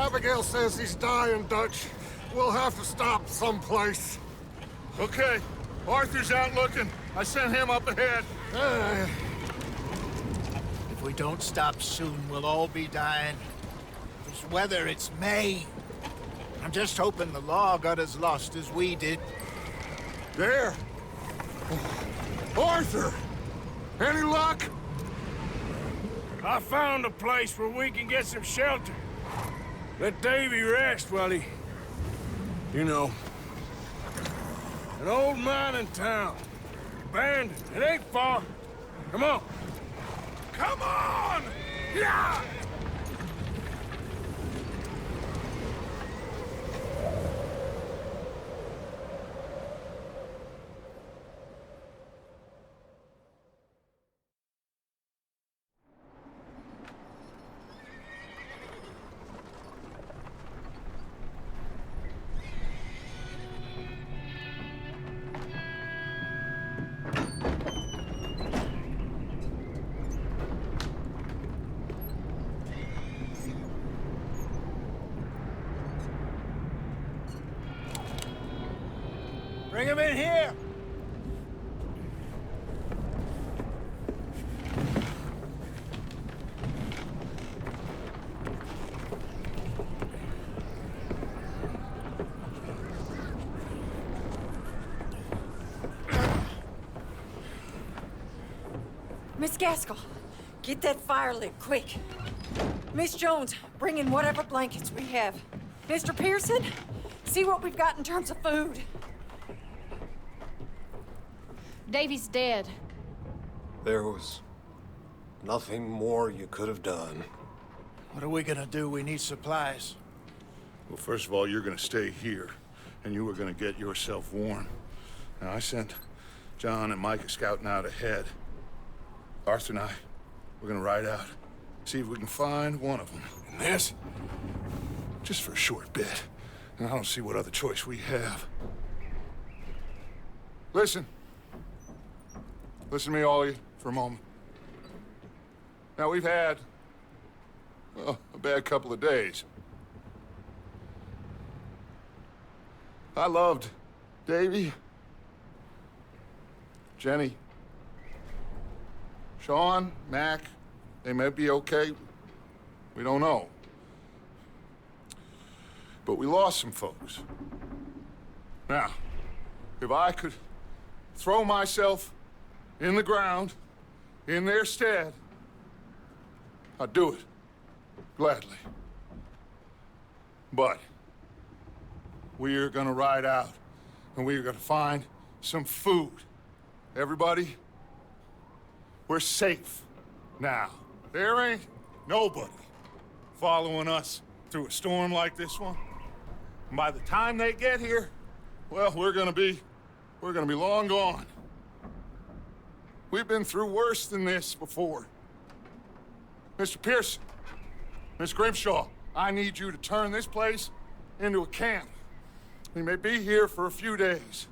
Abigail says he's dying, Dutch. We'll have to stop someplace. Okay. Arthur's out looking. I sent him up ahead. If we don't stop soon, we'll all be dying. This weather, it's May. I'm just hoping the law got as lost as we did. There! Arthur! Any luck? I found a place where we can get some shelter. Let Davy rest while he... You know. An old mining town. Abandoned. It ain't far. Come on. Come on! Yeah! Bring him in here! Miss Gaskell, get that fire lit, quick. Miss Jones, bring in whatever blankets we have. Mr. Pearson, see what we've got in terms of food. Davy's dead. There was nothing more you could have done. What are we gonna do? We need supplies. Well, first of all, you're gonna stay here, and you were gonna get yourself warm. Now, I sent John and Micah scouting out ahead. Arthur and I, we're gonna ride out, see if we can find one of them. And this, just for a short bit. And I don't see what other choice we have. Listen. Listen to me, all of you, for a moment. Now, we've had, well, a bad couple of days. I loved Davy, Jenny, Sean, Mac. They may be okay. We don't know. But we lost some folks. Now, if I could throw myself in the ground, in their stead, I'd do it, gladly. But we are gonna ride out, and we are gonna find some food. Everybody, we're safe now. There ain't nobody following us through a storm like this one. And by the time they get here, well, we're gonna be long gone. We've been through worse than this before. Mr. Pearson, Miss Grimshaw, I need you to turn this place into a camp. We may be here for a few days.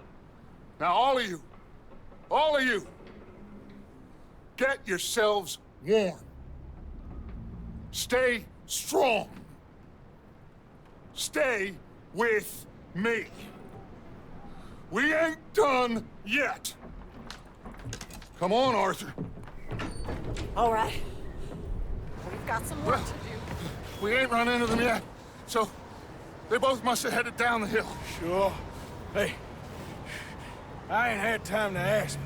Now, all of you, get yourselves warm. Stay strong. Stay with me. We ain't done yet. Come on, Arthur. All right. We've got some work to do. We ain't run into them yet, so they both must have headed down the hill. Sure. Hey, I ain't had time to ask.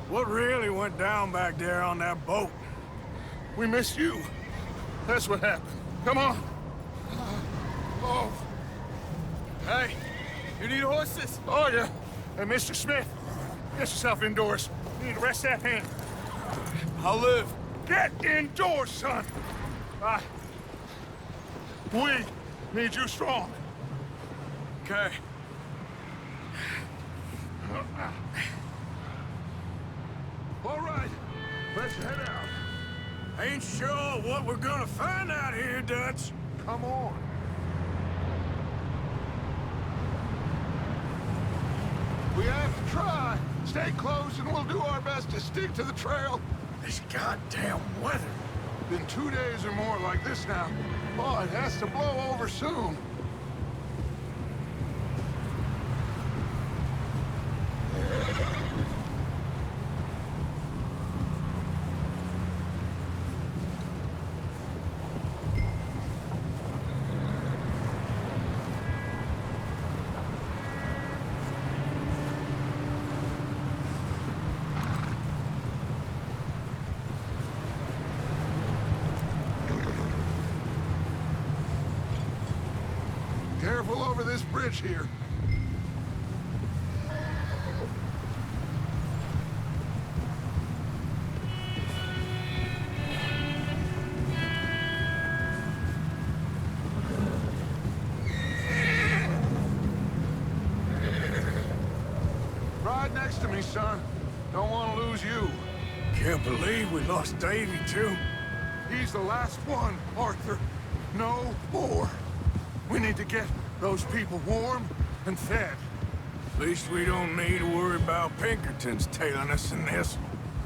What really went down back there on that boat? We missed you. That's what happened. Come on. Oh. Hey, you need horses? Oh, yeah. Hey, Mr. Smith, get yourself indoors. You need to rest that hand. I'll live. Get indoors, son. We need you strong. Okay. All right, let's head out. Ain't sure what we're gonna find out here, Dutch. Come on. We have to try. Stay close and we'll do our best to stick to the trail. This goddamn weather. Been 2 days or more like this now. Oh, it has to blow over soon. Careful over this bridge here. Ride next to me, son. Don't want to lose you. Can't believe we lost Davy, too. He's the last one, Arthur. No more. We need to get those people warm and fed. At least we don't need to worry about Pinkertons tailing us in this.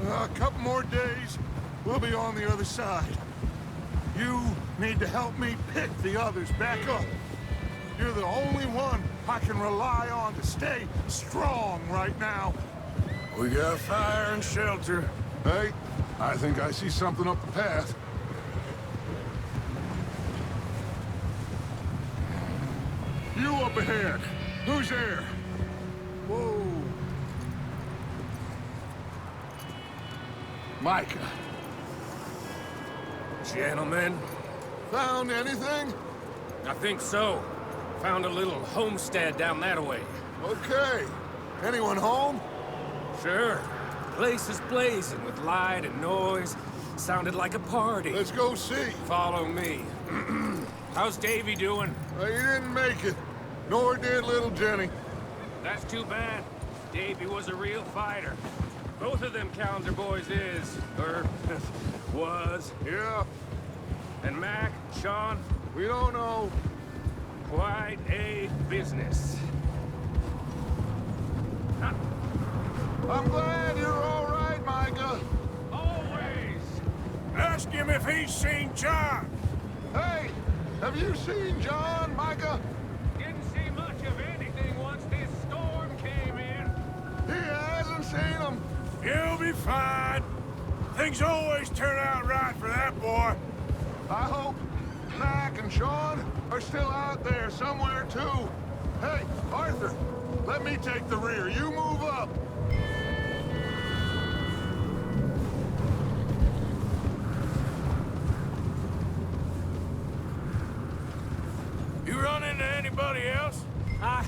A couple more days, we'll be on the other side. You need to help me pick the others back up. You're the only one I can rely on to stay strong right now. We got fire and shelter. Hey, I think I see something up the path. You up ahead. Who's there? Whoa. Micah. Gentlemen, Found anything? I think so. Found a little homestead down that way. Okay. Anyone home? Sure. Place is blazing with light and noise. Sounded like a party. Let's go see. Follow me. How's Davy doing? He didn't make it. Nor did little Jenny. That's too bad. Davy was a real fighter. Both of them Calendar boys is, or was. Yeah, And Mac, Sean, we don't know. quite a business. I'm glad you're all right, Micah. Always! Ask him if he's seen John. Hey, have you seen John, Micah? Didn't see much of anything once this storm came in. He hasn't seen him. He'll be fine. Things always turn out right for that boy. I hope Mac and Sean are still out there somewhere, too. Hey, Arthur, let me take the rear. You move up. You run into anybody else? I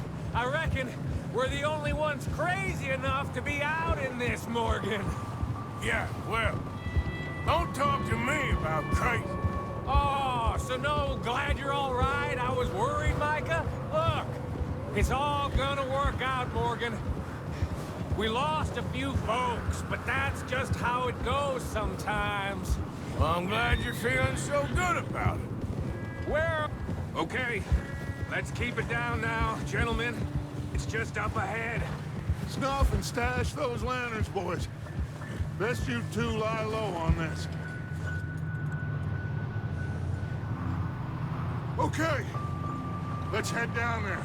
reckon we're the only ones crazy enough to be out in this, Morgan. Yeah, well, don't talk to me about crazy. Oh, so no, glad you're all right. I was worried, Micah. Look, it's all gonna work out, Morgan. We lost a few folks, but that's just how it goes sometimes. Well, I'm glad you're feeling so good about it. Where? Okay, let's keep it down now, gentlemen. It's just up ahead. Snuff and stash those lanterns, boys. Best you two lie low on this. Okay, let's head down there.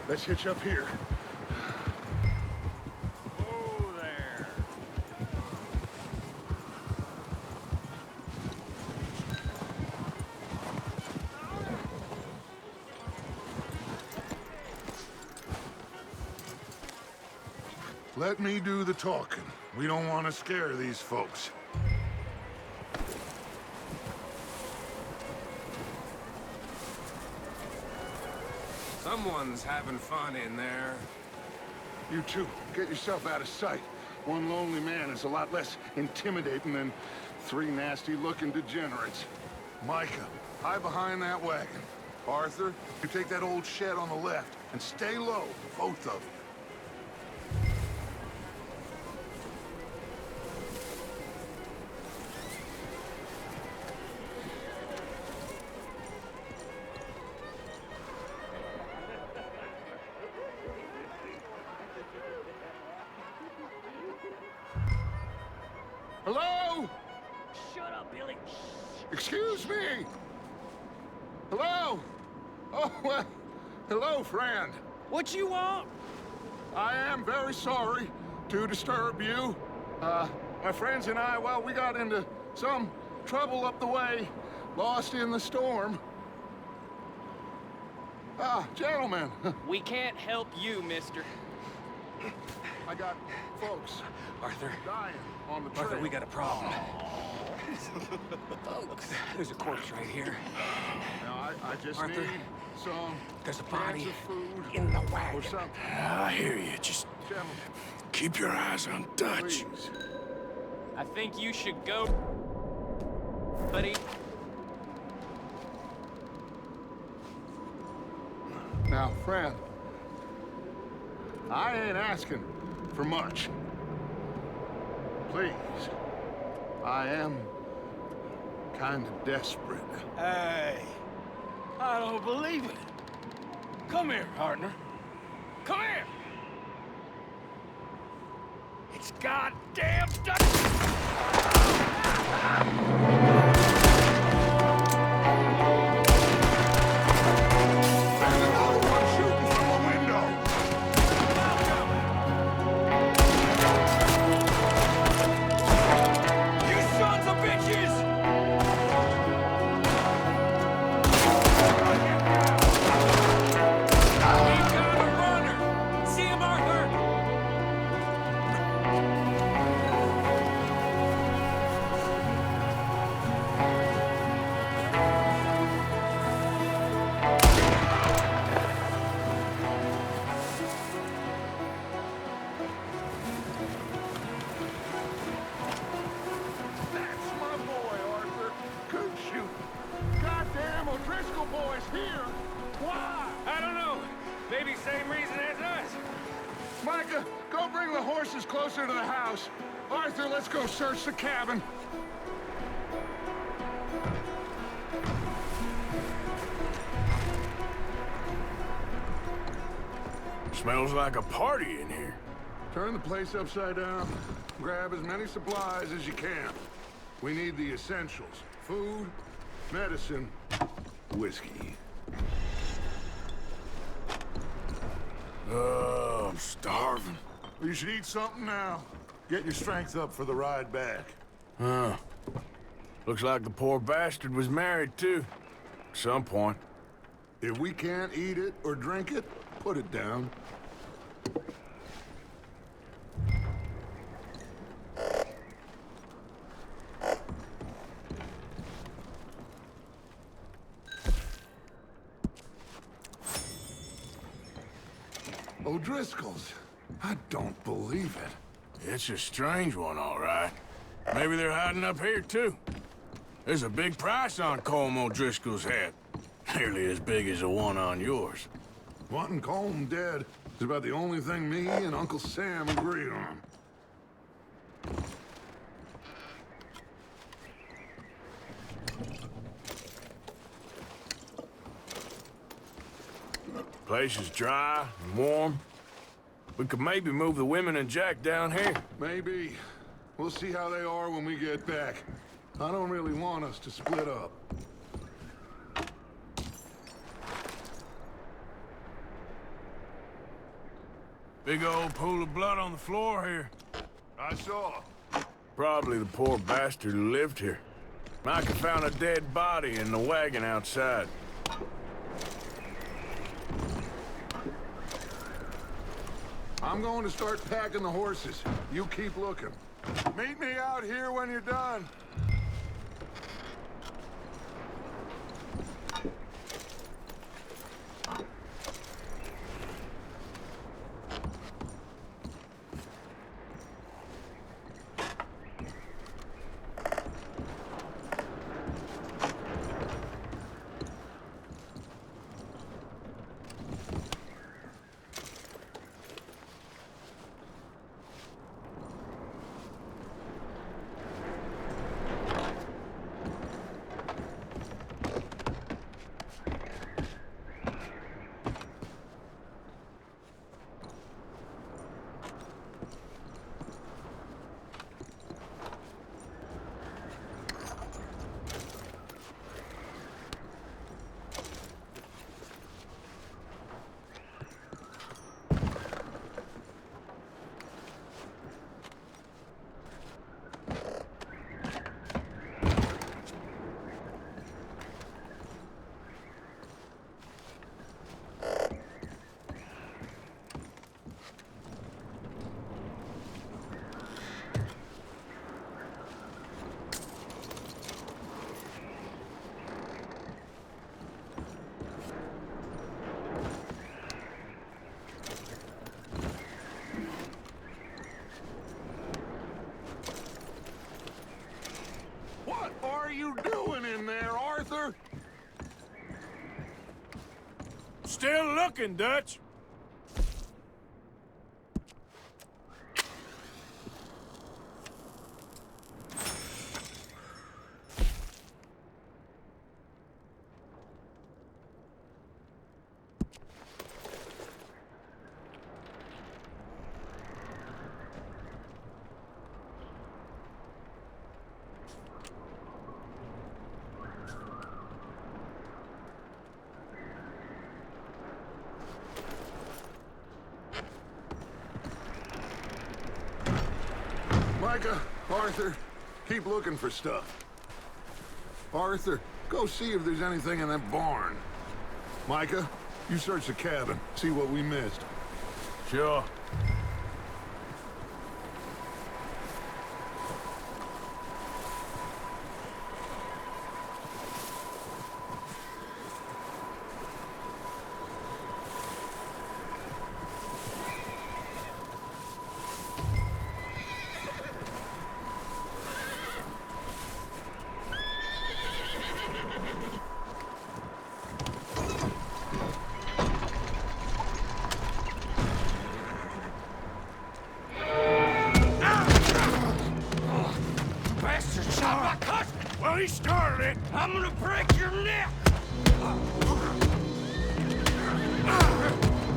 Let's hitch up here. Oh, there. Let me do the talking. We don't want to scare these folks. Someone's having fun in there. You two, get yourself out of sight. One lonely man is a lot less intimidating than three nasty-looking degenerates. Micah, hide behind that wagon. Arthur, you take that old shed on the left and stay low, both of you. Hello? Shut up, Billy. Excuse me? Hello? Oh, well, hello, friend. What you want? I am very sorry to disturb you. My friends and I, well, we got into some trouble up the way, lost in the storm. Gentlemen, We can't help you, mister. I got folks Arthur. dying on the trail. Arthur, we got a problem. Folks, there's a corpse right here. Now, I just Arthur, need some there's a cans body of food in the or wagon. something. I hear you. Just Gentlemen, keep your eyes on Dutch. please. I think you should go, buddy. Now, friend, I ain't asking for much. Please, I am kind of desperate. Hey, I don't believe it. Come here, partner. Come here. It's goddamn Dutch. There's another one shooting from a window. You sons of bitches! We've got a runner. See him, Arthur? That's my boy, Arthur. Good shooting. Goddamn O'Driscoll boy's here. Why? I don't know. Maybe same reason as us. Micah, go bring the horses closer to the house. Arthur, let's go search the cabin. Smells like a party in here. Turn the place upside down. Grab as many supplies as you can. We need the essentials. Food, medicine, whiskey. Oh, I'm starving. You should eat something now. Get your strength up for the ride back. Huh. Looks like the poor bastard was married, too. At some point. If we can't eat it or drink it, put it down. O'Driscoll's. I don't believe it. It's a strange one, all right. Maybe they're hiding up here, too. There's a big price on Colm O'Driscoll's head. Nearly as big as the one on yours. Wanting Colm dead is about the only thing me and Uncle Sam agree on. Place is dry and warm. We could maybe move the women and Jack down here. Maybe. We'll see how they are when we get back. I don't really want us to split up. Big old pool of blood on the floor here. I saw. Probably the poor bastard who lived here. Micah found a dead body in the wagon outside. I'm going to start packing the horses. You keep looking. Meet me out here when you're done. you doing in there, Arthur? Still looking, Dutch. Micah, Arthur, keep looking for stuff. Arthur, go see if there's anything in that barn. Micah, you search the cabin, see what we missed. Sure. Well, he started it. I'm gonna break your neck.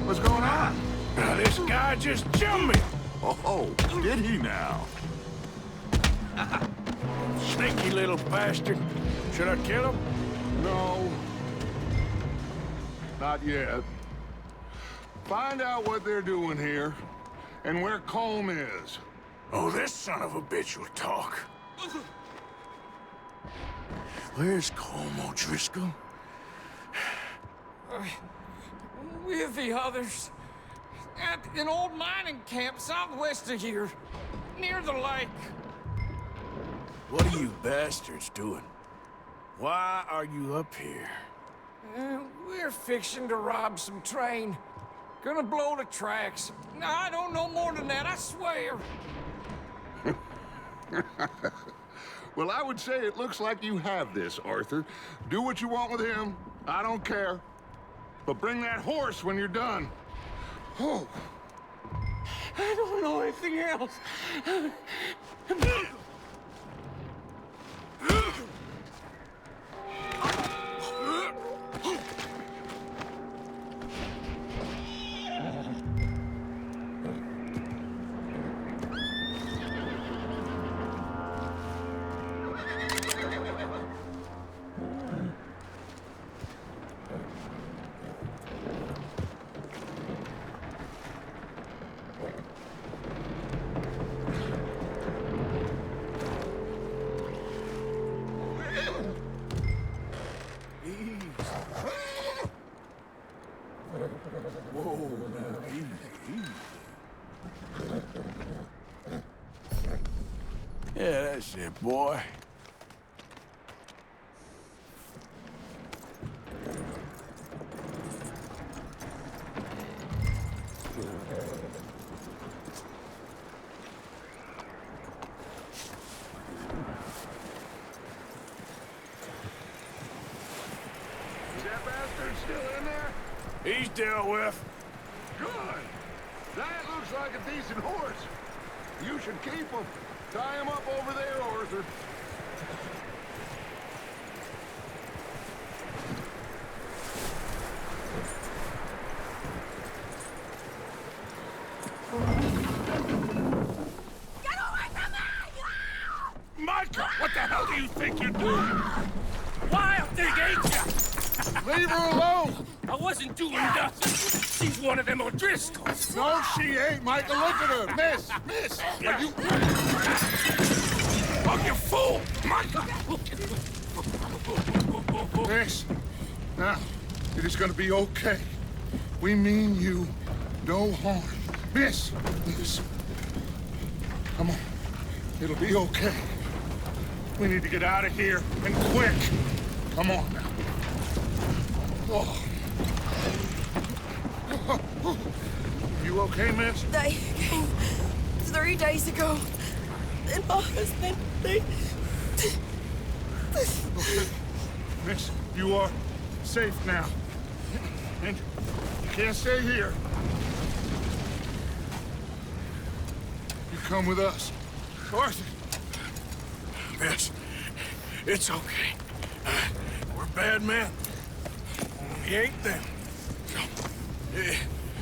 What's going on? Now, this guy just jumped me. Oh, did he now? Sneaky little bastard. Should I kill him? No. Not yet. Find out what they're doing here, and where Colm is. Oh, this son of a bitch will talk. Where's Colm O'Driscoll? With the others. At an old mining camp southwest of here. Near the lake. What are you bastards doing? Why are you up here? We're fixing to rob some train. Gonna blow the tracks. I don't know more than that, I swear. Well, I would say it looks like you have this, Arthur. Do what you want with him. I don't care. But bring that horse when you're done. Oh. I don't know anything else. Yeah, that's it, boy. Is that bastard still in there? He's dealt with. Good. That looks like a decent horse. You should keep him. Tie him up over there, Arthur. Get away from me! Micah, what the hell do you think you're doing? Wild thing, ain't ya? Leave her alone! I wasn't doing nothing. She's one of them O'Driscolls. No, she ain't, Micah. Look at her. Miss, are you... Oh, you fool! Micah! Miss, now, it is gonna be okay. We mean you no harm. Miss, come on. It'll be okay. We need to get out of here, and quick. Come on now. Oh. You okay, miss? They came 3 days ago. And my husband, Okay. Miss, you are safe now. And you can't stay here. You come with us. Arthur! Miss, it's okay. We're bad men. We ain't them. So,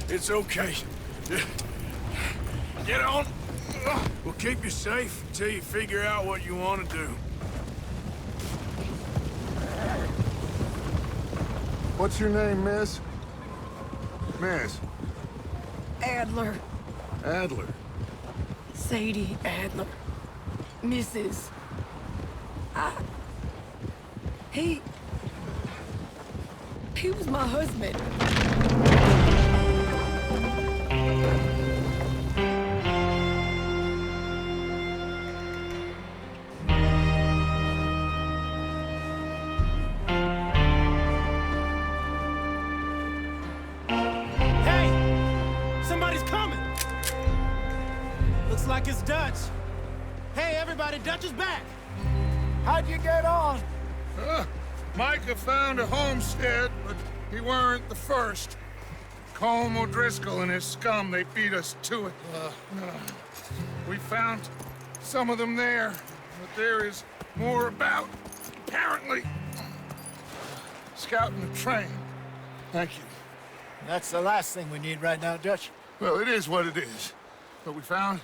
it's okay. Get on. We'll keep you safe until you figure out what you want to do. What's your name, miss? Miss? Adler. Adler. Sadie Adler. Mrs. He was my husband. Hey! Somebody's coming! Looks like it's Dutch. Hey, everybody, Dutch is back! How'd you get on? Micah found a homestead, but he weren't the first. Colm O'Driscoll and his scum, they beat us to it. We found some of them there, but there is more about, apparently. Scouting the train. Thank you. That's the last thing we need right now, Dutch. Well, it is what it is. But we found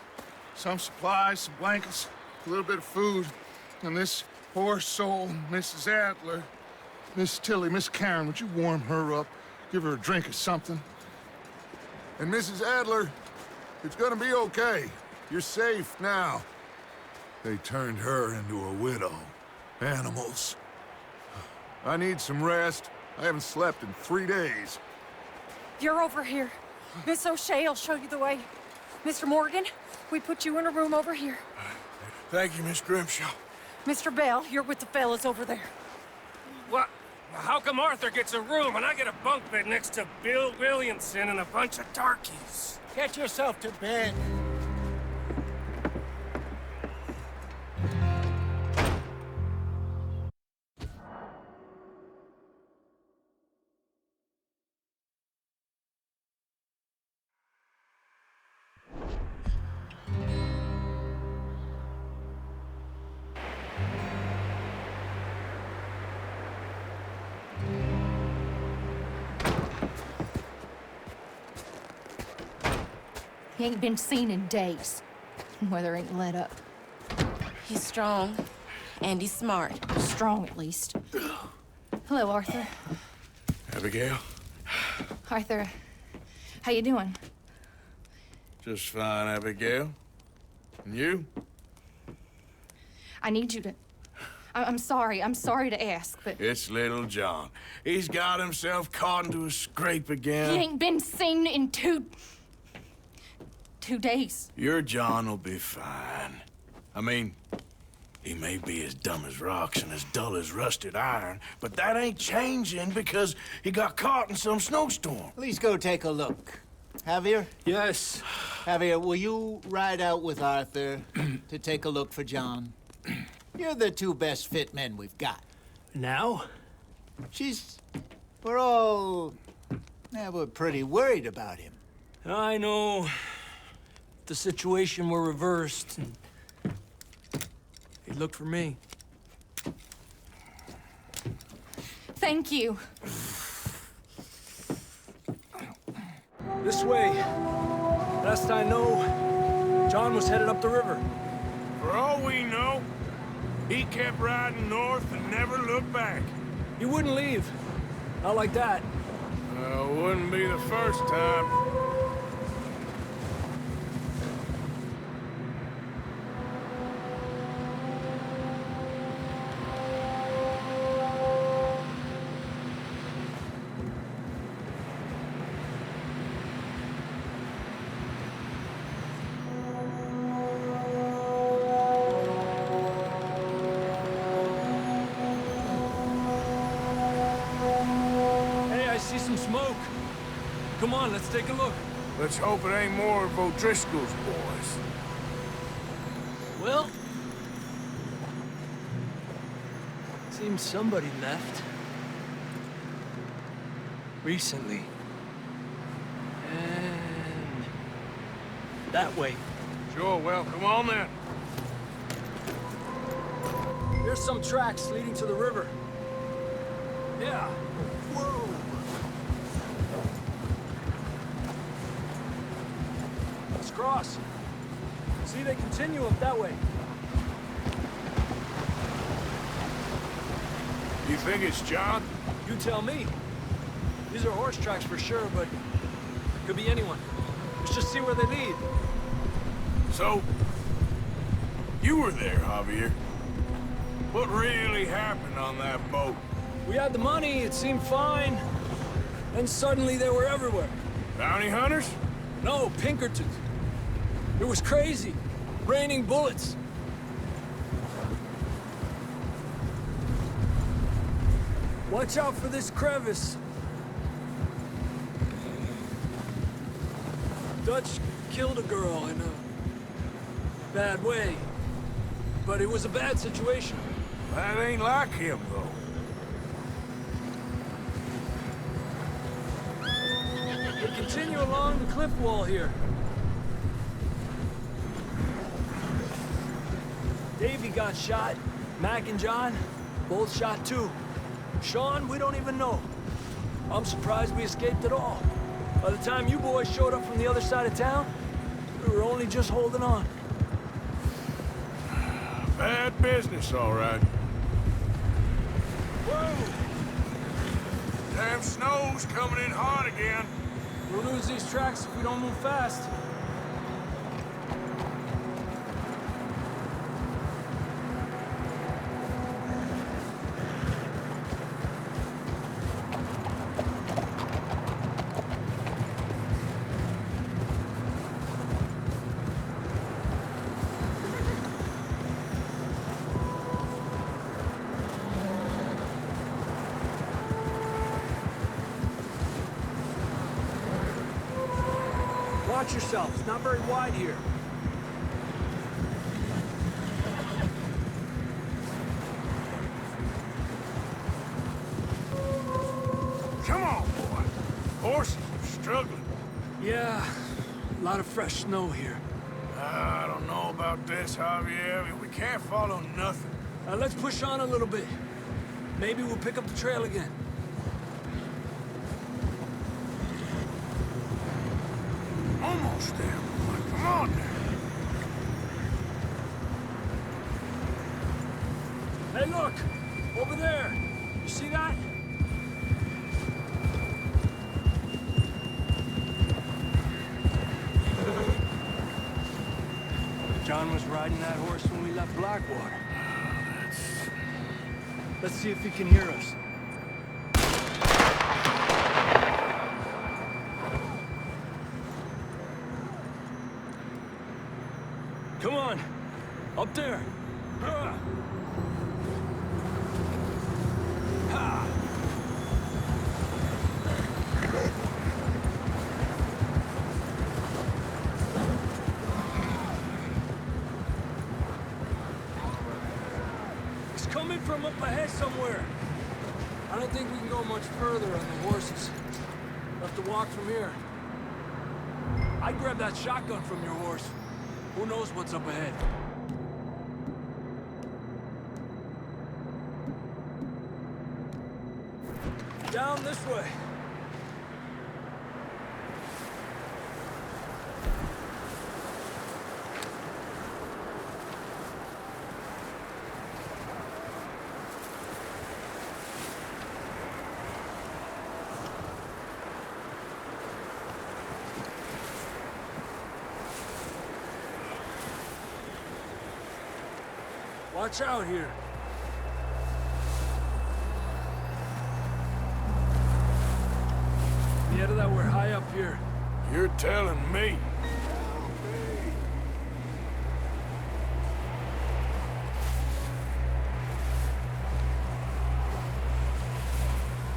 some supplies, some blankets, a little bit of food, and this poor soul, Mrs. Adler, Miss Tilly, Miss Karen, would you warm her up? Give her a drink or something? And Mrs. Adler, it's gonna be okay. You're safe now. They turned her into a widow. Animals. I need some rest. I haven't slept in 3 days. You're over here. Miss O'Shea will show you the way. Mr. Morgan, we put you in a room over here. Thank you, Miss Grimshaw. Mr. Bell, you're with the fellas over there. What? How come Arthur gets a room and I get a bunk bed next to Bill Williamson and a bunch of darkies? Get yourself to bed. He ain't been seen in days. Weather ain't let up. He's strong, and he's smart. Strong, at least. Hello, Arthur. Abigail? Arthur, how you doing? Just fine, Abigail. And you? I need you to... I'm sorry to ask, but... It's little John. He's got himself caught into a scrape again. He ain't been seen in 2 days. Your John will be fine. I mean, he may be as dumb as rocks and as dull as rusted iron, but that ain't changing because he got caught in some snowstorm. Please go take a look. Javier? Yes. Javier, will you ride out with Arthur to take a look for John? You're the 2 best fit men we've got. Now? We're pretty worried about him. I know. The situation were reversed, and he looked for me. Thank you. This way. Last I know, John was headed up the river. For all we know, he kept riding north and never looked back. He wouldn't leave. Not like that. Wouldn't be the first time. See some smoke. Come on, let's take a look. Let's hope it ain't more of O'Driscoll's boys. Well, Seems somebody left. Recently. And... that way. Sure, well, come on then. There's some tracks leading to the river. Yeah. Whoa. Let's cross. See, they continue up that way. You think it's John? You tell me. These are horse tracks for sure, but could be anyone. Let's just see where they lead. So, you were there, Javier. What really happened on that boat? We had the money, it seemed fine. Then suddenly they were everywhere. Bounty hunters? No, Pinkertons. It was crazy. Raining bullets. Watch out for this crevice. Dutch killed a girl in a bad way. But it was a bad situation. That ain't like him, though. We continue along the cliff wall here. Davey got shot. Mac and John, both shot too. Sean, we don't even know. I'm surprised we escaped at all. By the time you boys showed up from the other side of town, we were only just holding on. Bad business, all right. Whoa! Damn snow's coming in hot again. We'll lose these tracks if we don't move fast. Watch yourself. It's not very wide here. Come on, boy. Horses are struggling. Yeah, a lot of fresh snow here. I don't know about this, Javier. I mean, we can't follow nothing. Let's push on a little bit. Maybe we'll pick up the trail again. Almost there, boy. Come on now. Hey, look! Over there! You see that? John was riding that horse when we left Blackwater. Let's see if he can hear us. Come on! Up there! Ha! It's coming from up ahead somewhere. I don't think we can go much further on the horses. We'll have to walk from here. I'd grab that shotgun from your horse. Who knows what's up ahead? Down this way. Watch out here. Yeah, that we're high up here. You're telling me.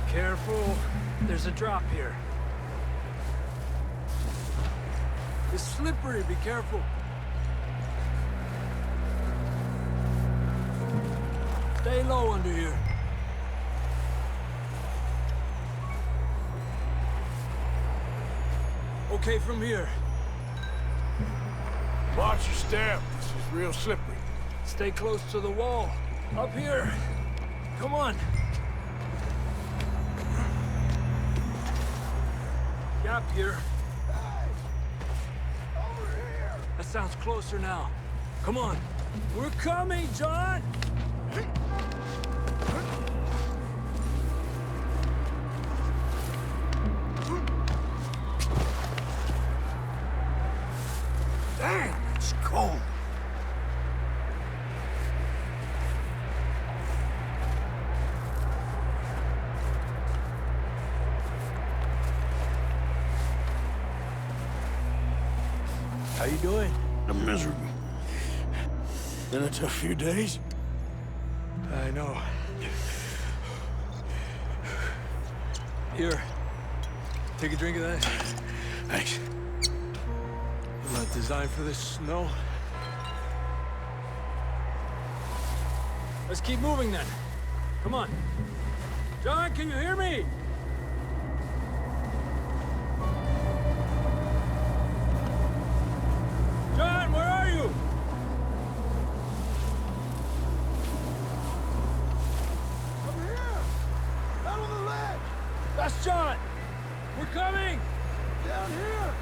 Careful. There's a drop here. It's slippery. Be careful. Stay low under here. okay from here. Watch your step. This is real slippery. Stay close to the wall. Up here. Come on. Gap here. That sounds closer now. Come on. We're coming, John! Dang, it's cold. How you doing? I'm miserable. Been a tough few days. I know. Here. Take a drink of that. Thanks. I'm not designed for this snow. Let's keep moving then. Come on. John, can you hear me? John, where are you? I'm here! Out on the ledge! That's John! We're coming! Down here!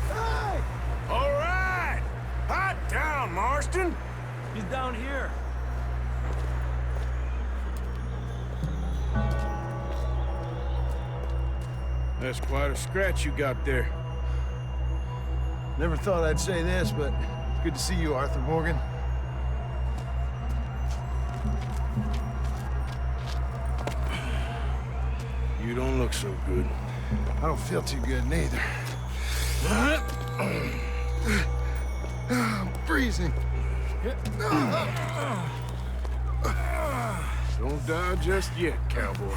Hey! All right! Hot down, Marston! He's down here. That's quite a scratch you got there. Never thought I'd say this, but it's good to see you, Arthur Morgan. You don't look so good. I don't feel too good, neither. I'm freezing. Don't die just yet, cowboy.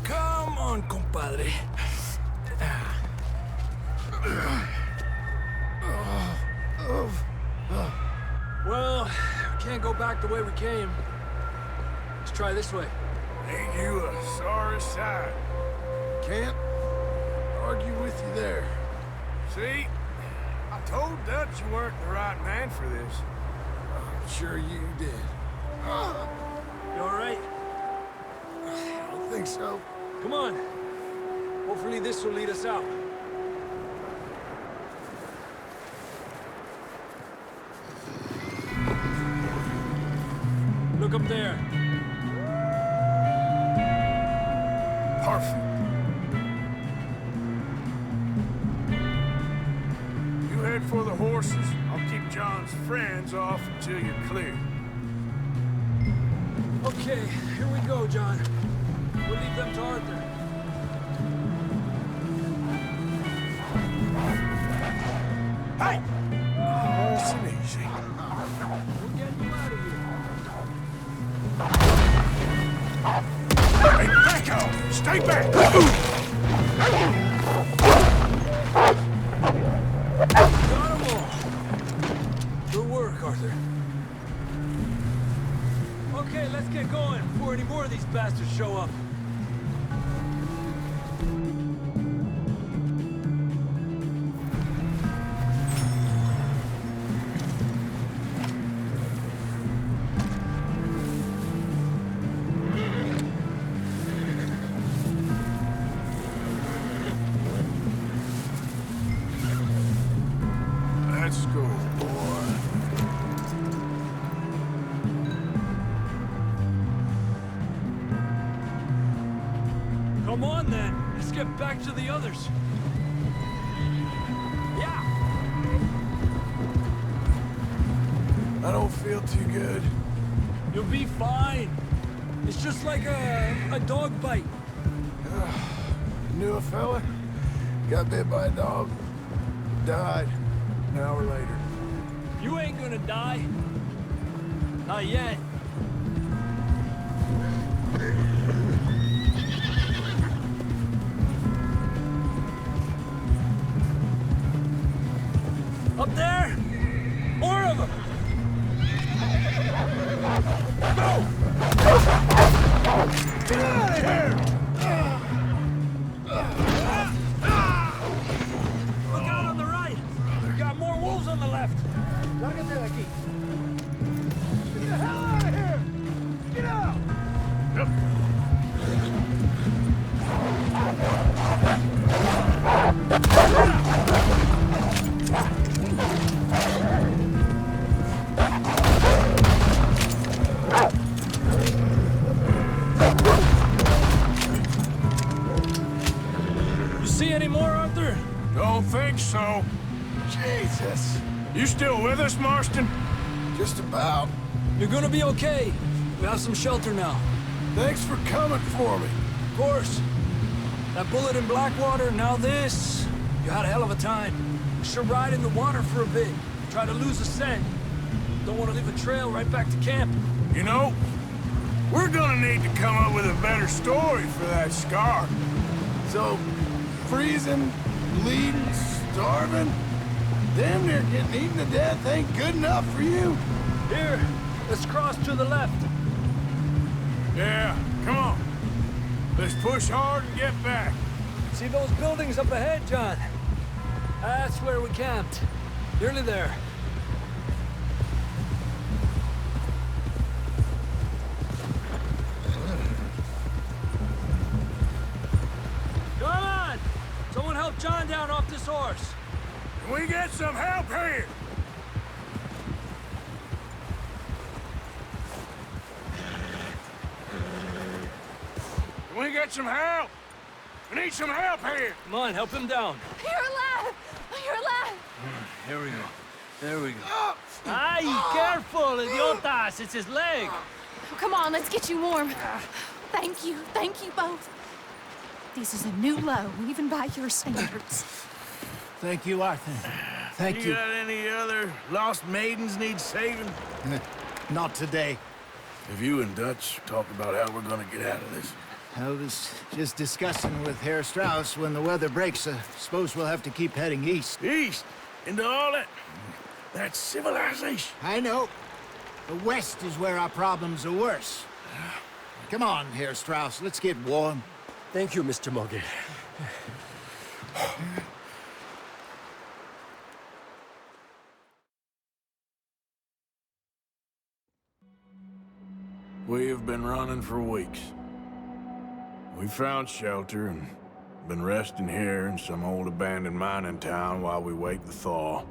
Come on, compadre. Well, we can't go back the way we came. Let's try this way. Ain't you a sorry sight? Can't argue with you there. See? I told Dutch you weren't the right man for this. I'm sure you did. You all right? I don't think so. Come on. Hopefully this will lead us out. Look up there. Perfect. You head for the horses. I'll keep John's friends off until you're clear. Okay, here we go, John. We'll leave them to Arthur. Hey! Nice and easy. We'll get you out of here. Hey, back off! Stay back! Got 'em all. Good work, Arthur. Okay, let's get going before any more of these bastards show up. Let's go, boy. Come on, then. Let's get back to the others. Yeah. I don't feel too good. You'll be fine. It's just like a dog bite. Knew a fella, got bit by a dog, died an hour later. You ain't gonna die. Not yet. Up there! More of them! Go! Get out of here! Look out on the right! We got more wolves on the left! Lárgate de aquí! Get the hell out of here! Get out! You see any more, Arthur? Don't think so. Jesus! You still with us, Marston? Just about. You're gonna be okay. We have some shelter now. Thanks for coming for me. Of course. That bullet in Blackwater, now this. You had a hell of a time. You should ride in the water for a bit. Try to lose a scent. Don't want to leave a trail right back to camp. You know, we're gonna need to come up with a better story for that scar. So, freezing, bleeding, starving, damn near getting eaten to death ain't good enough for you? Here, let's cross to the left. Yeah, come on. Let's push hard and get back. See those buildings up ahead, John? That's where we camped. Nearly there. Come on! Someone help John down off this horse. Can we get some help here? Can we get some help? We need some help here. Come on, help him down. You're alive! You're alive! Here we go. There we go. Ay, careful, idiotas! It's his leg. Come on, let's get you warm. Thank you both. This is a new low, even by your standards. Thank you, Arthur. Thank You you. got any other lost maidens need saving? Not today. Have you and Dutch talked about how we're gonna get out of this? I was just discussing with Herr Strauss when the weather breaks. Suppose we'll have to keep heading east. East? Into all that civilization? I know. The west is where our problems are worse. Come on, Herr Strauss, let's get warm. Thank you, Mr. Morgan. We have been running for weeks. We found shelter and been resting here in some old abandoned mining town while we wait the thaw.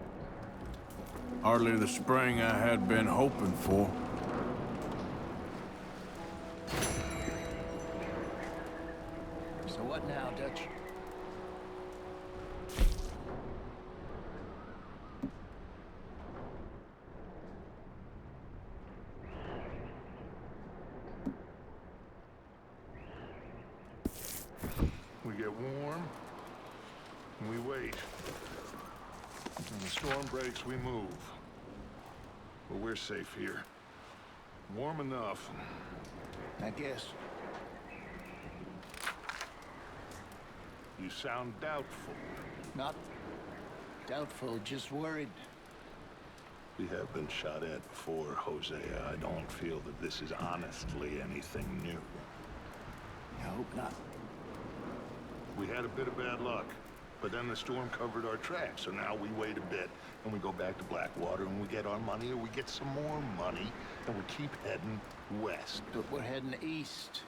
Hardly the spring I had been hoping for. So what now, Dutch? We get warm, and we wait. When the storm breaks, we move. But we're safe here. Warm enough. I guess. You sound doubtful. Not doubtful, just worried. We have been shot at before, Hosea. I don't feel that this is honestly anything new. I hope not. We had a bit of bad luck, but then the storm covered our tracks, so now we wait a bit, and we go back to Blackwater, and we get our money, or we get some more money, and we keep heading west. But we're heading east.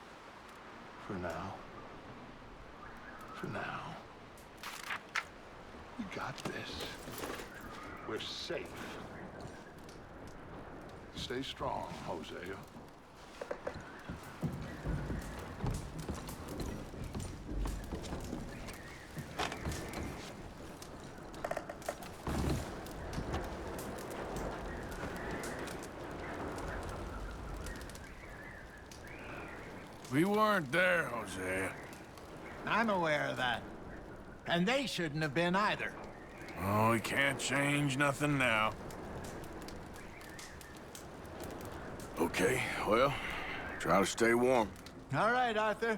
For now. For now. We got this. We're safe. Stay strong, Hosea. We weren't there, Hosea. I'm aware of that. And they shouldn't have been either. Oh, we can't change nothing now. Okay, well, try to stay warm. All right, Arthur.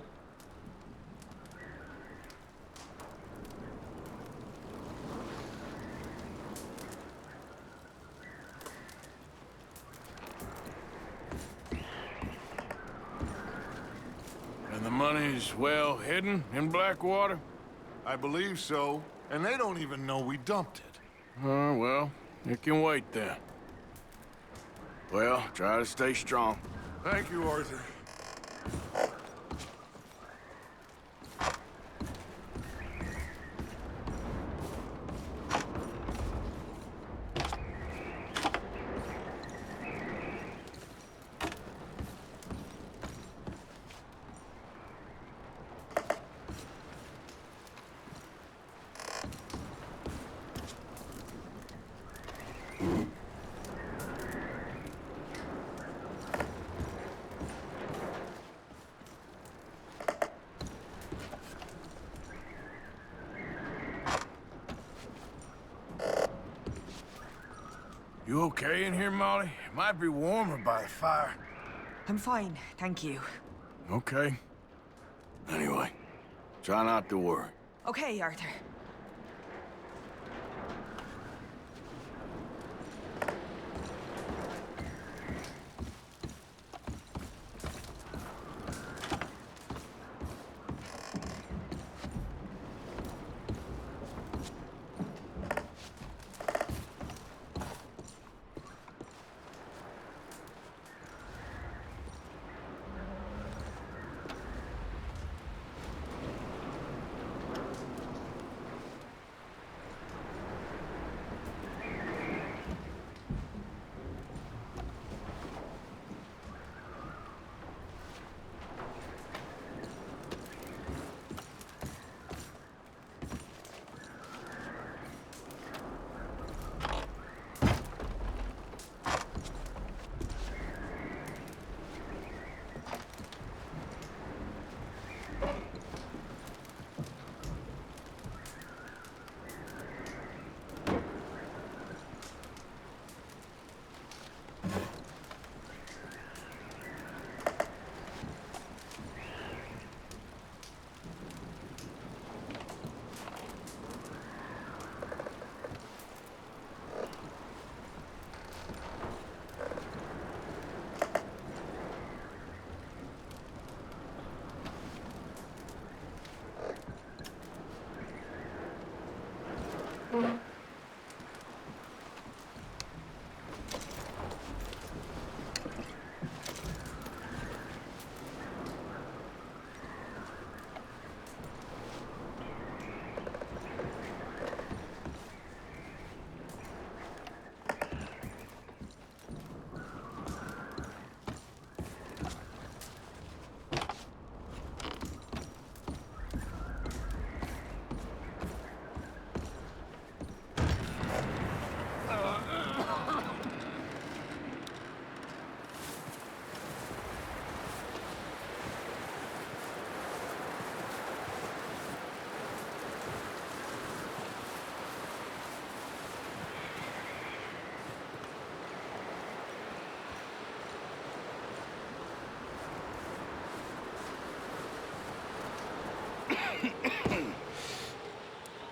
money's well hidden in Blackwater? I believe so, and they don't even know we dumped it. Well, it can wait then. Well, try to stay strong. Thank you, Arthur. You okay in here, Molly? It might be warmer by the fire. I'm fine, thank you. Okay. Anyway, try not to worry. Okay, Arthur.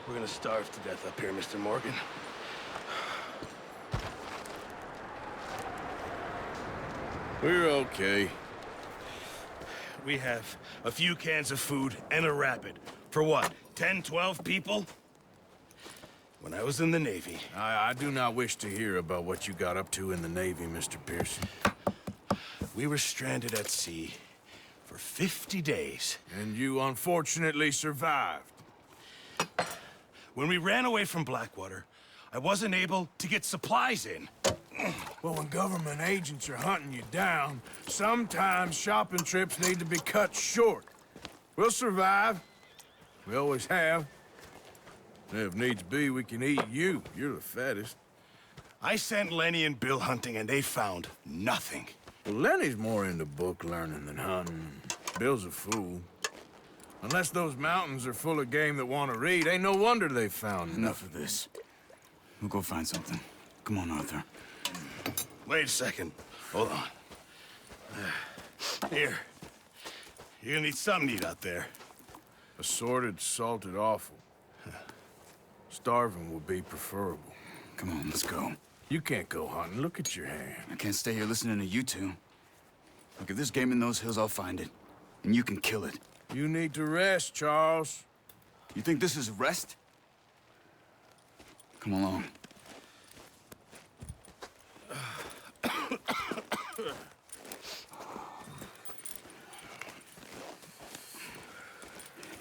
We're gonna starve to death up here, Mr. Morgan. We're okay. We have a few cans of food and a rapid. For what, 10, 12 people? When I was in the Navy... I do not wish to hear about what you got up to in the Navy, Mr. Pearson. We were stranded at sea for 50 days. And you unfortunately survived. When we ran away from Blackwater, I wasn't able to get supplies in. Well, when government agents are hunting you down, sometimes shopping trips need to be cut short. We'll survive. We always have. And if needs be, we can eat you. You're the fattest. I sent Lenny and Bill hunting, and they found nothing. Well, Lenny's more into book learning than hunting. Bill's a fool. Unless those mountains are full of game that want to read, ain't no wonder they found Enough of this. We'll go find something. Come on, Arthur. Wait a second. Hold on. Here. You're gonna need something to eat out there. Assorted, salted offal. Starving would be preferable. Come on, let's go. You can't go hunting. Look at your hand. I can't stay here listening to you two. Look, if there's game in those hills, I'll find it. And you can kill it. You need to rest, Charles. You think this is rest? Come along.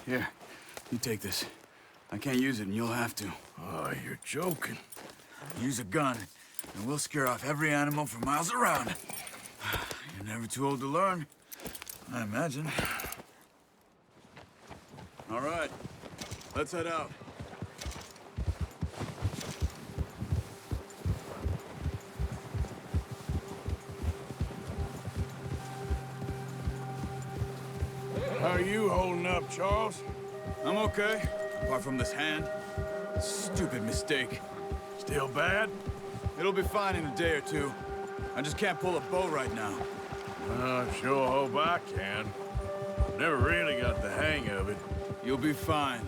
Here, you take this. I can't use it, and you'll have to. Oh, you're joking. Use a gun, and we'll scare off every animal for miles around. You're never too old to learn, I imagine. All right, let's head out. How are you holding up, Charles? I'm okay, apart from this hand. Stupid mistake. Still bad? It'll be fine in a day or two. I just can't pull a bow right now. I sure hope I can. Never really got the hang of it. You'll be fine.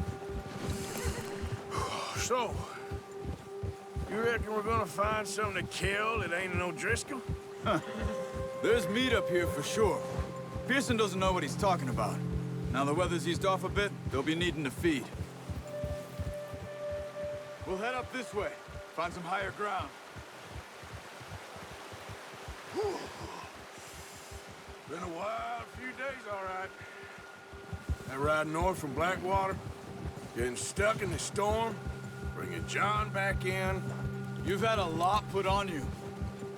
So, you reckon we're gonna find something to kill that ain't an O'Driscoll? Huh. There's meat up here for sure. Pearson doesn't know what he's talking about. Now the weather's eased off a bit, they'll be needing to feed. We'll head up this way, find some higher ground. Whew. Been a wild few days, all right. That ride north from Blackwater, getting stuck in the storm, bringing John back in. You've had a lot put on you.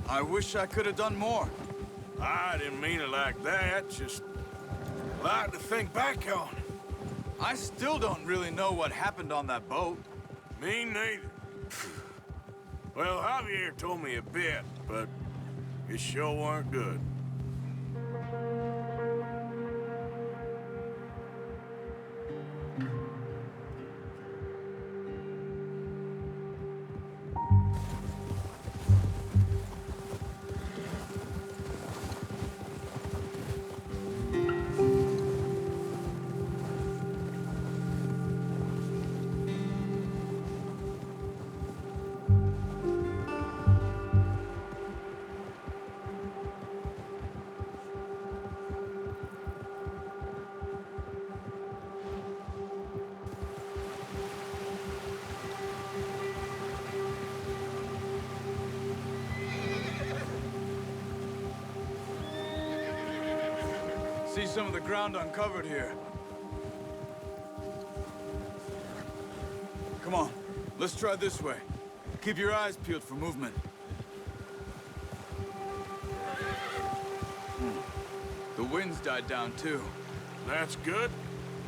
I wish I could have done more. I didn't mean it like that, just a lot to think back on. I still don't really know what happened on that boat. Me neither. Well, Javier told me a bit, but it sure weren't good. See some of the ground uncovered here. Come on, let's try this way. Keep your eyes peeled for movement. The wind's died down too. That's good.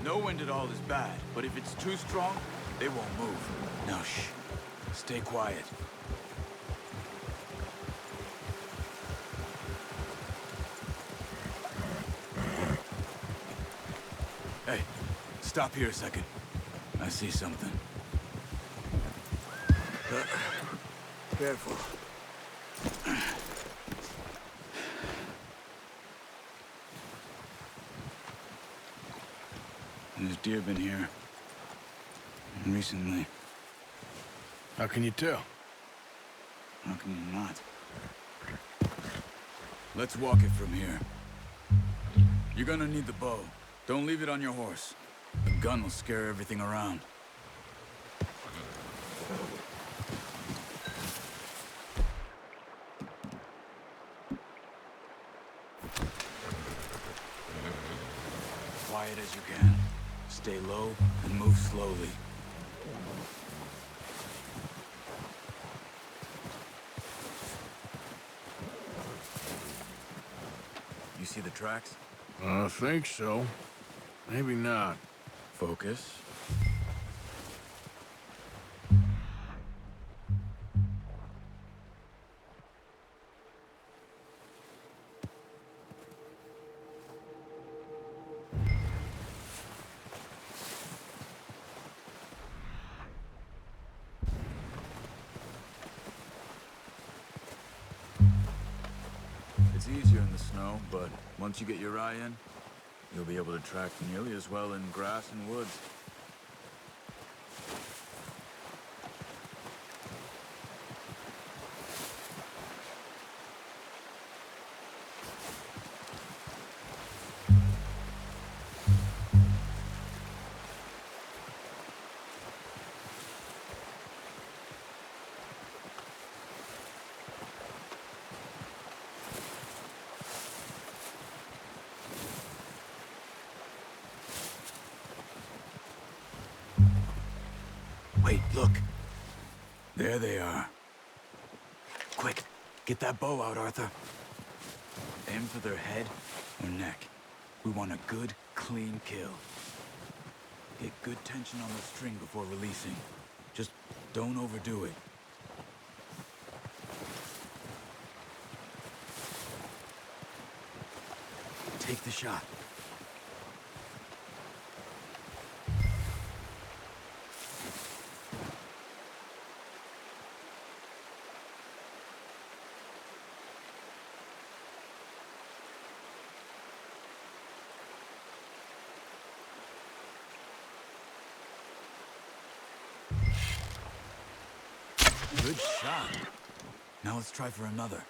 No wind at all is bad, but if it's too strong, they won't move. Now shh, stay quiet. Hey, stop here a second. I see something. Careful. There's deer been here. Recently. How can you tell? How can you not? Let's walk it from here. You're gonna need the bow. Don't leave it on your horse. The gun will scare everything around. Quiet as you can. Stay low and move slowly. You see the tracks? I think so. Maybe not. Focus. It's easier in the snow, but once you get your eye in, you'll be able to track nearly as well in grass and woods. Wait, look. There they are. Quick, get that bow out, Arthur. Aim for their head or neck. We want a good, clean kill. Get good tension on the string before releasing. Just don't overdo it. Take the shot. Good shot. Now let's try for another.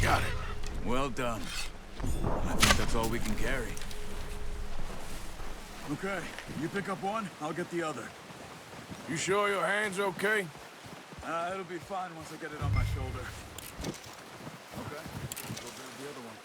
Got it. Well done. I think that's all we can carry. Okay, you pick up one, I'll get the other. You sure your hand's okay? It'll be fine once I get it on my shoulder. Okay, go grab the other one.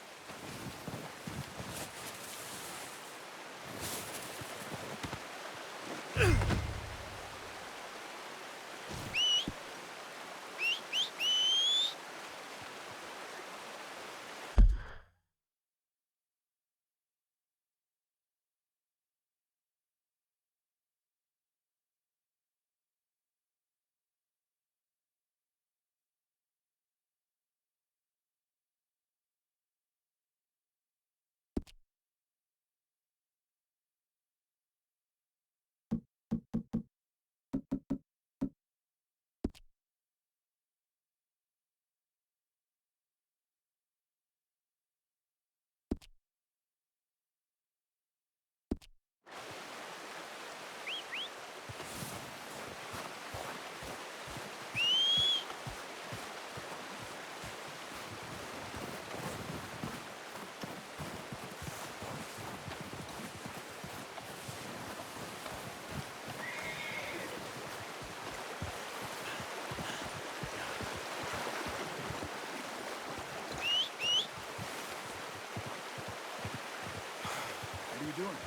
What are you doing?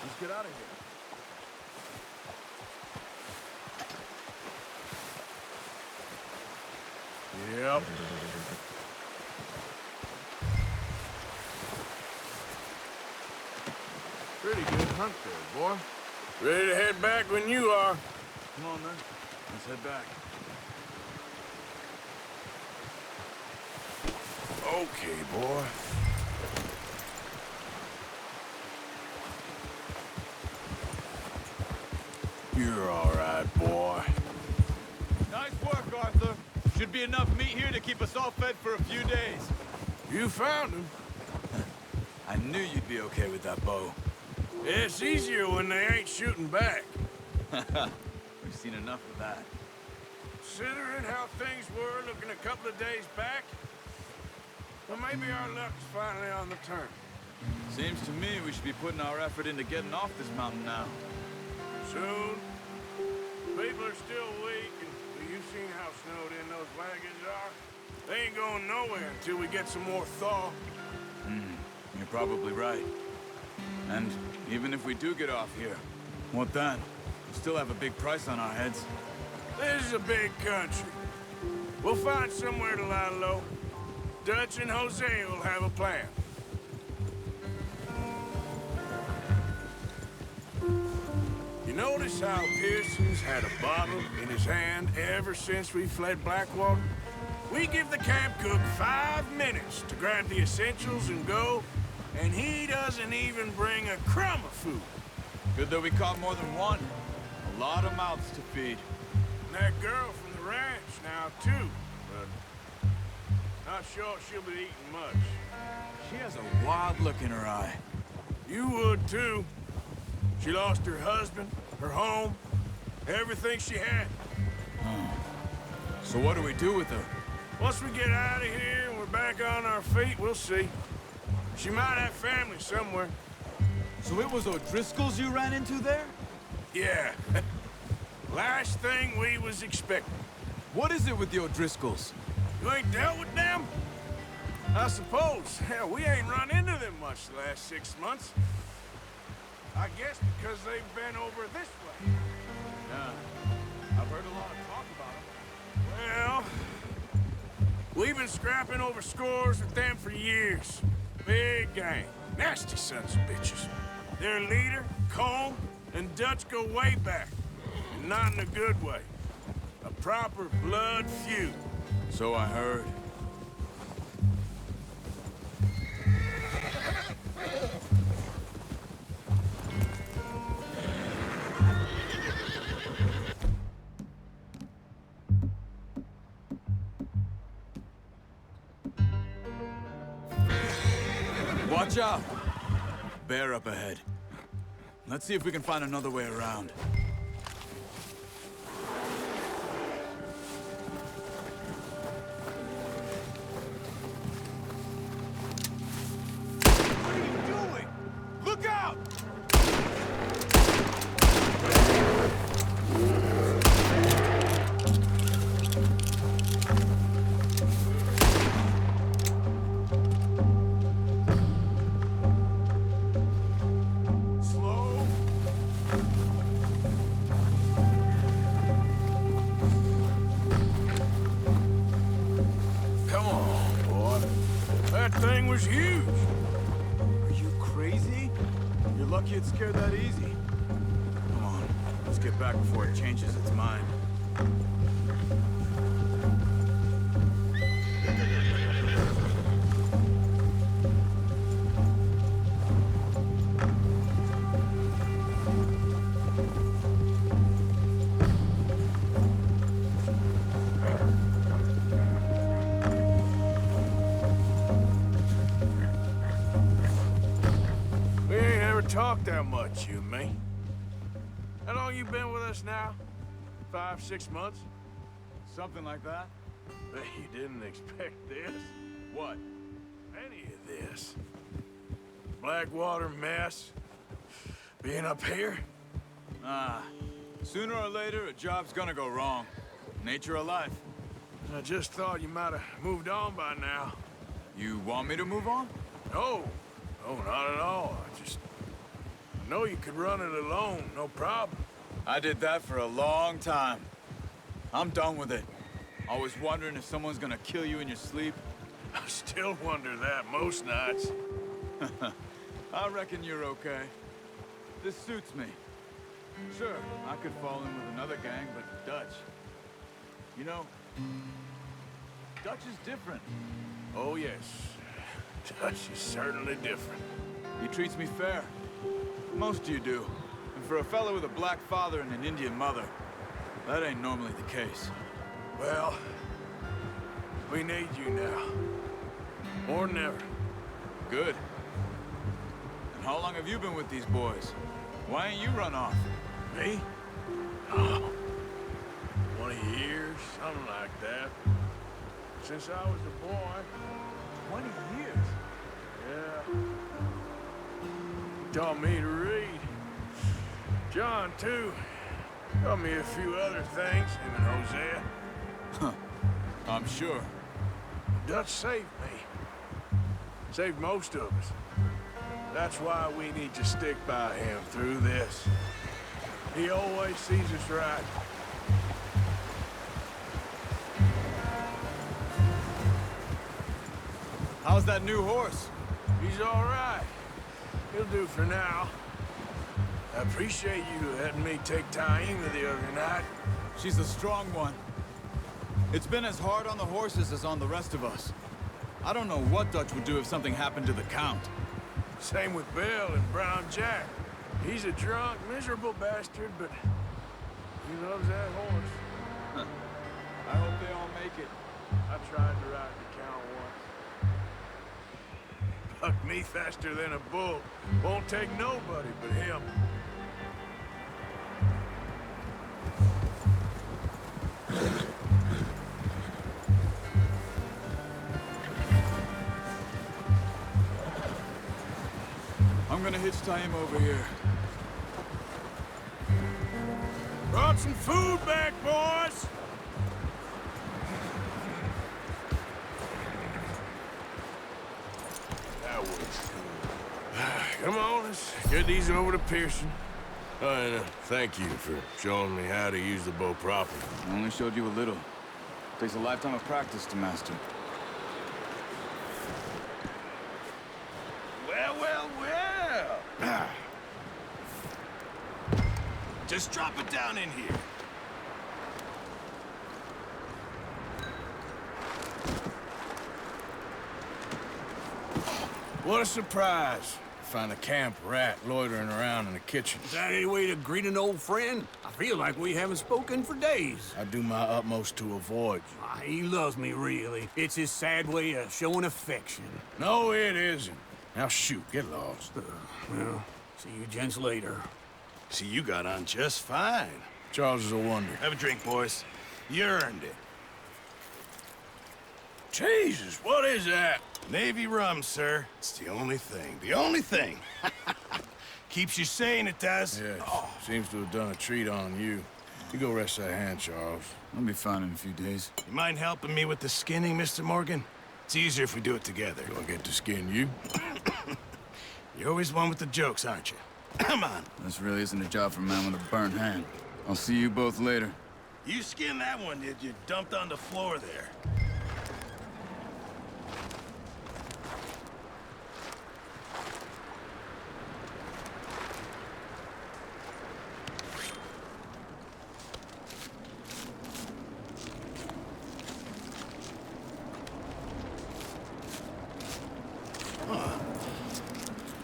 Let's get out of here. Yep. Pretty good hunt there, boy. Ready to head back when you are. Come on, then. Let's head back. Okay, boy. You're all right, boy. Nice work, Arthur. Should be enough meat here to keep us all fed for a few days. You found him. I knew you'd be okay with that bow. It's easier when they ain't shooting back. We've seen enough of that. Considering how things were looking a couple of days back, well, maybe our luck's finally on the turn. Seems to me we should be putting our effort into getting off this mountain now. Soon. People are still weak, and you've seen how snowed in those wagons are. They ain't going nowhere until we get some more thaw. You're probably right. And even if we do get off here, what then? We still have a big price on our heads. This is a big country. We'll find somewhere to lie low. Dutch and Jose will have a plan. You notice how Pearson's had a bottle in his hand ever since we fled Blackwater? We give the camp cook 5 minutes to grab the essentials and go, and he doesn't even bring a crumb of food. Good that we caught more than one. A lot of mouths to feed. And that girl from the ranch now, too. But Not sure she'll be eating much. She has a wild look in her eye. You would, too. She lost her husband, her home, everything she had. So what do we do with her? Once we get out of here and we're back on our feet, we'll see. She might have family somewhere. So it was O'Driscoll's you ran into there? Yeah. Last thing we was expecting. What is it with the O'Driscolls? You ain't dealt with them? I suppose. Hell, we ain't run into them much the last 6 months. I guess because they've been over this way. Yeah. I've heard a lot of talk about them. Well, we've been scrapping over scores with them for years. Big gang. Nasty sons of bitches. Their leader, Colm, and Dutch go way back. And not in a good way. A proper blood feud. So I heard. Watch out! Bear up ahead. Let's see if we can find another way around. What are you doing? Look out! Slow. Come on, boy. That thing was huge. Are you crazy? You're lucky it scared that easy. Come on, let's get back before it changes its mind. We ain't ever talked that much, you and me. How long you been with us now? 5, 6 months? Something like that? Bet you didn't expect this. What? Any of this. Blackwater mess. Being up here. Sooner or later, a job's gonna go wrong. Nature of life. I just thought you might have moved on by now. You want me to move on? No. No, not at all. I know you could run it alone, no problem. I did that for a long time. I'm done with it. Always wondering if someone's gonna kill you in your sleep. I still wonder that most nights. I reckon you're okay. This suits me. Sure, I could fall in with another gang, but Dutch... You know, Dutch is different. Oh, yes. Dutch is certainly different. He treats me fair. Most of you do. And for a fella with a black father and an Indian mother, that ain't normally the case. Well, we need you now. More than ever. Good. And how long have you been with these boys? Why ain't you run off? Me? Oh, 20 years, something like that. Since I was a boy. 20 years? Yeah. He taught me to read. John, too. Taught me a few other things, him and Hosea. Huh. I'm sure. Dutch saved me. Saved most of us. That's why we need to stick by him through this. He always sees us right. How's that new horse? He's all right. He'll do for now. I appreciate you letting me take Taima the other night. She's a strong one. It's been as hard on the horses as on the rest of us. I don't know what Dutch would do if something happened to the Count. Same with Bill and Brown Jack. He's a drunk, miserable bastard, but he loves that horse. I hope they all make it. I tried to ride the Count once. Buck me faster than a bull. Won't take nobody but him. I'm gonna hitch tie him over here. Brought some food back, boys! That was cool. Come on, let's get these over to Pearson. Oh, and thank you for showing me how to use the bow properly. I only showed you a little. Takes a lifetime of practice to master. Well, well, well. Just drop it down in here. What a surprise. Find a camp rat loitering around in the kitchen. Is that any way to greet an old friend? I feel like we haven't spoken for days. I do my utmost to avoid you. He loves me, really. It's his sad way of showing affection. No, it isn't. Now shoot, get lost. Well, see you gents later. See, you got on just fine. Charles is a wonder. Have a drink, boys. You earned it. Jesus, what is that? Navy rum, sir. It's the only thing. The only thing. Keeps you sane, it does. Yes. Seems to have done a treat on you. You go rest that hand, Charles. I'll be fine in a few days. You mind helping me with the skinning, Mr. Morgan? It's easier if we do it together. Do I get to skin you? You're always one with the jokes, aren't you? Come on. This really isn't a job for a man with a burnt hand. I'll see you both later. You skinned that one, did you? Dumped on the floor there.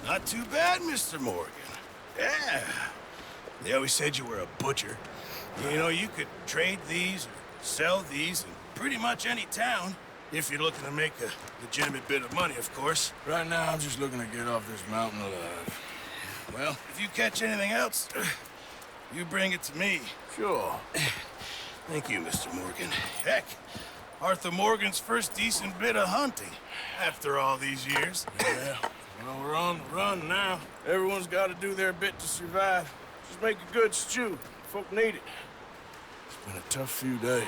Not too bad, Mr. Morgan. Yeah. They always said you were a butcher. You know, you could trade these or sell these in pretty much any town. If you're looking to make a legitimate bit of money, of course. Right now, I'm just looking to get off this mountain alive. Well, if you catch anything else, you bring it to me. Sure. Thank you, Mr. Morgan. Heck, Arthur Morgan's first decent bit of hunting after all these years. Yeah. Well, we're on the run now. Everyone's got to do their bit to survive. Just make a good stew. Folk need it. It's been a tough few days.